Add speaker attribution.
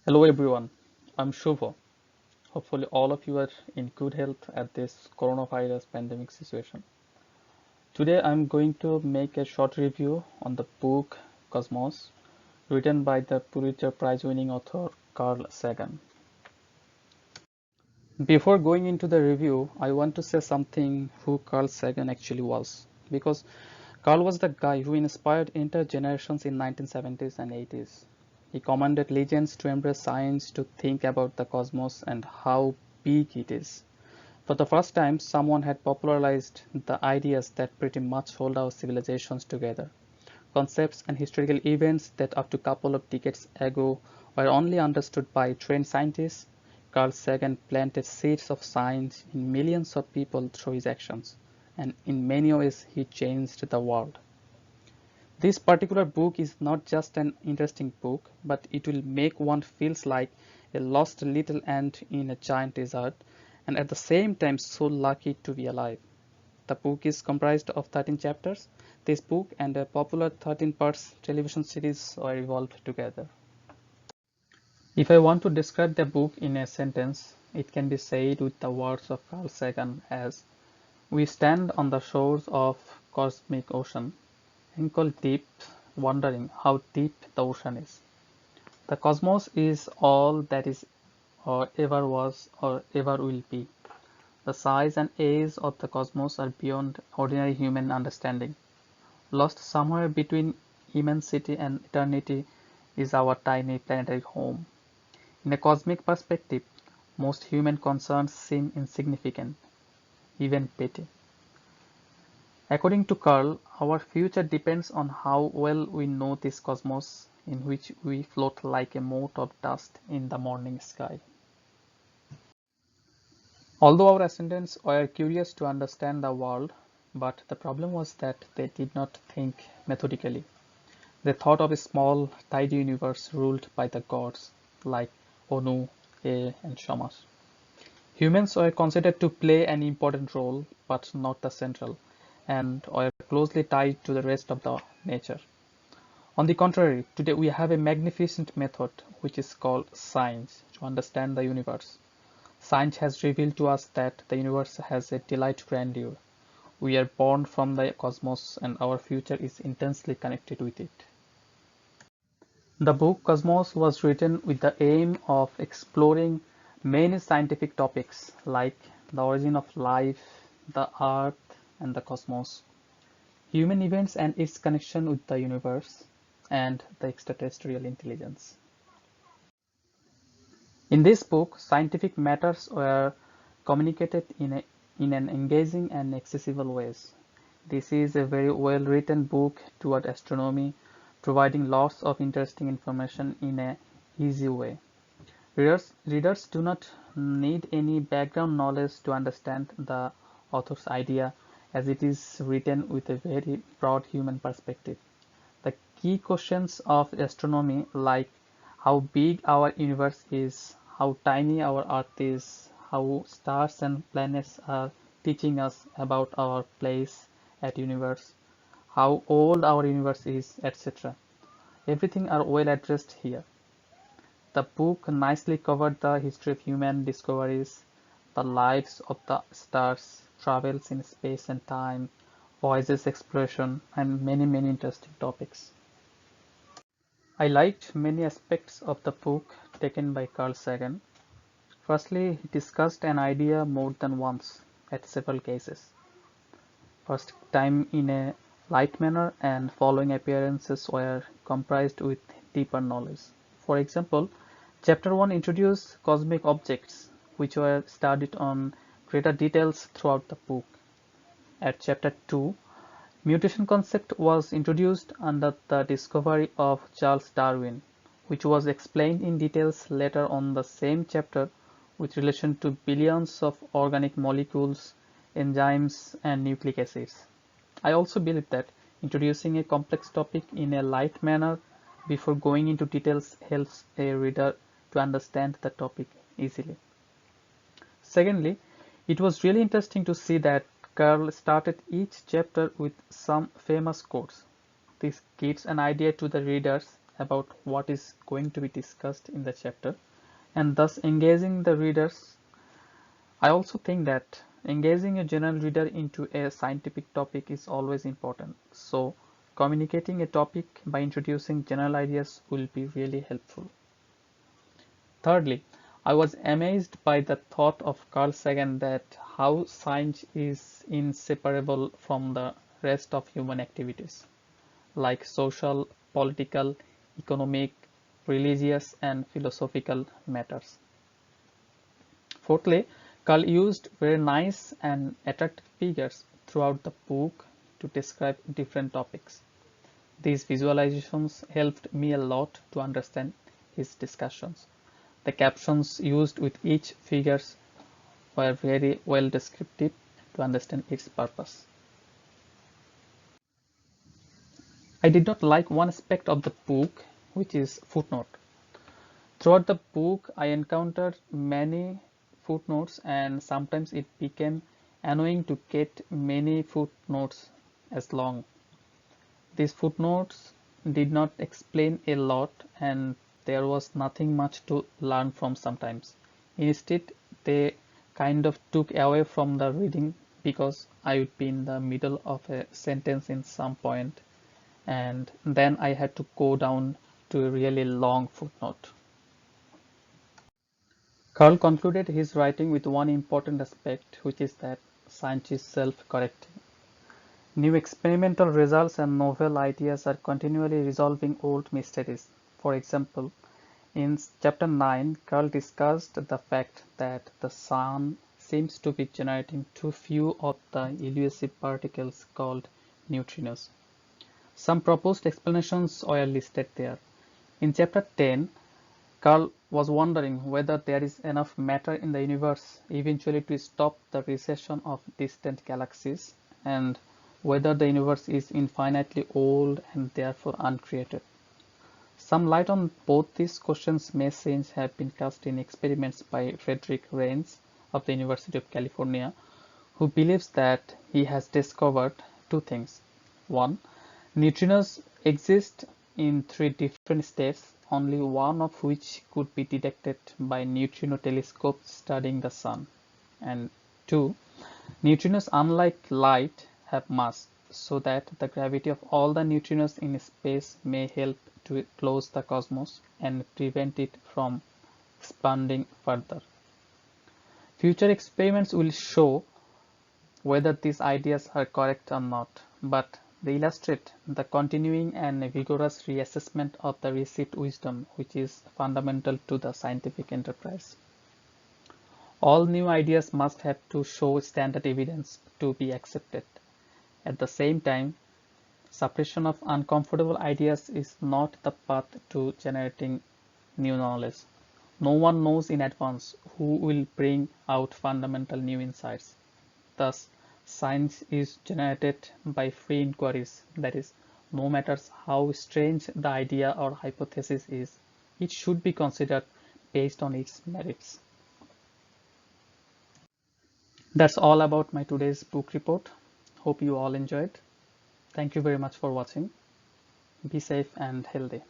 Speaker 1: Hello everyone, I'm Shubho. Hopefully all of you are in good health at this coronavirus pandemic situation. Today I'm going to make a short review on the book Cosmos, written by the Pulitzer Prize winning author Carl Sagan. Before going into the review, I want to say something who Carl Sagan actually was, because Carl was the guy who inspired entire generations in 1970s and 80s. He commanded legends to embrace science, to think about the cosmos and how big it is. For the first time, someone had popularized the ideas that pretty much hold our civilizations together. Concepts and historical events that up to a couple of decades ago were only understood by trained scientists. Carl Sagan planted seeds of science in millions of people through his actions, and in many ways he changed the world. This particular book is not just an interesting book, but it will make one feels like a lost little ant in a giant desert, and at the same time so lucky to be alive. The book is comprised of 13 chapters. This book and a popular 13 parts television series are evolved together. If I want to describe the book in a sentence, it can be said with the words of Carl Sagan as: we stand on the shores of cosmic ocean, ankle deep, wondering how deep the ocean is. The cosmos is all that is or ever was or ever will be. The size and age of the cosmos are beyond ordinary human understanding. Lost somewhere between immensity and eternity is our tiny planetary home. In a cosmic perspective, most human concerns seem insignificant, even petty. According to Carl, our future depends on how well we know this cosmos in which we float like a mote of dust in the morning sky. Although our ascendants were curious to understand the world, but the problem was that they did not think methodically. They thought of a small, tidy universe ruled by the gods like Onu, Ea, and Shamash. Humans were considered to play an important role, but not the central, and were closely tied to the rest of the nature. On the contrary, today we have a magnificent method which is called science to understand the universe. Science has revealed to us that the universe has a delightful grandeur. We are born from the cosmos and our future is intensely connected with it. The book Cosmos was written with the aim of exploring many scientific topics like the origin of life, the earth, and the cosmos, human events and its connection with the universe, and the extraterrestrial intelligence. In this book, scientific matters were communicated in an engaging and accessible ways. This is a very well-written book toward astronomy, providing lots of interesting information in a easy way. Readers do not need any background knowledge to understand the author's idea, as it is written with a very broad human perspective. The key questions of astronomy, like how big our universe is, how tiny our Earth is, how stars and planets are teaching us about our place at universe, how old our universe is, etc. Everything are well addressed here. The book nicely covered the history of human discoveries, the lives of the stars, travels in space and time, voyages exploration, and many interesting topics. I liked many aspects of the book taken by Carl Sagan. Firstly, he discussed an idea more than once at several cases. First time in a light manner and following appearances were comprised with deeper knowledge. For example, Chapter 1 introduced cosmic objects, which were studied on greater details throughout the book. At Chapter 2, mutation concept was introduced under the discovery of Charles Darwin, which was explained in details later on the same chapter with relation to billions of organic molecules, enzymes, and nucleic acids. I also believe that introducing a complex topic in a light manner before going into details helps a reader to understand the topic easily. Secondly, it was really interesting to see that Carl started each chapter with some famous quotes. This gives an idea to the readers about what is going to be discussed in the chapter, and thus engaging the readers. I also think that engaging a general reader into a scientific topic is always important. So communicating a topic by introducing general ideas will be really helpful. Thirdly, I was amazed by the thought of Carl Sagan that how science is inseparable from the rest of human activities, like social, political, economic, religious, and philosophical matters. Fourthly, Carl used very nice and attractive figures throughout the book to describe different topics. These visualizations helped me a lot to understand his discussions. The captions used with each figures were very well descriptive to understand its purpose. I did not like one aspect of the book, which is footnote. Throughout the book, I encountered many footnotes, and sometimes it became annoying to get many footnotes as long. These footnotes did not explain a lot, and there was nothing much to learn from sometimes. Instead, they kind of took away from the reading because I would be in the middle of a sentence in some point, and then I had to go down to a really long footnote. Carl concluded his writing with one important aspect, which is that science is self-correcting. New experimental results and novel ideas are continually resolving old mysteries. For example, in chapter 9, Carl discussed the fact that the Sun seems to be generating too few of the elusive particles called neutrinos. Some proposed explanations were listed there. In chapter 10, Carl was wondering whether there is enough matter in the universe eventually to stop the recession of distant galaxies, and whether the universe is infinitely old and therefore uncreated. Some light on both these questions may since have been cast in experiments by Frederick Reines of the University of California, who believes that he has discovered two things. One, neutrinos exist in three different states, only one of which could be detected by neutrino telescopes studying the Sun. And two, neutrinos, unlike light, have mass, so that the gravity of all the neutrinos in space may help to close the cosmos and prevent it from expanding further. Future experiments will show whether these ideas are correct or not, but they illustrate the continuing and vigorous reassessment of the received wisdom, which is fundamental to the scientific enterprise. All new ideas must have to show standard evidence to be accepted. At the same time, suppression of uncomfortable ideas is not the path to generating new knowledge. No one knows in advance who will bring out fundamental new insights. Thus, science is generated by free inquiries. That is, no matter how strange the idea or hypothesis is, it should be considered based on its merits. That's all about my today's book report. Hope you all enjoyed. Thank you very much for watching. Be safe and healthy.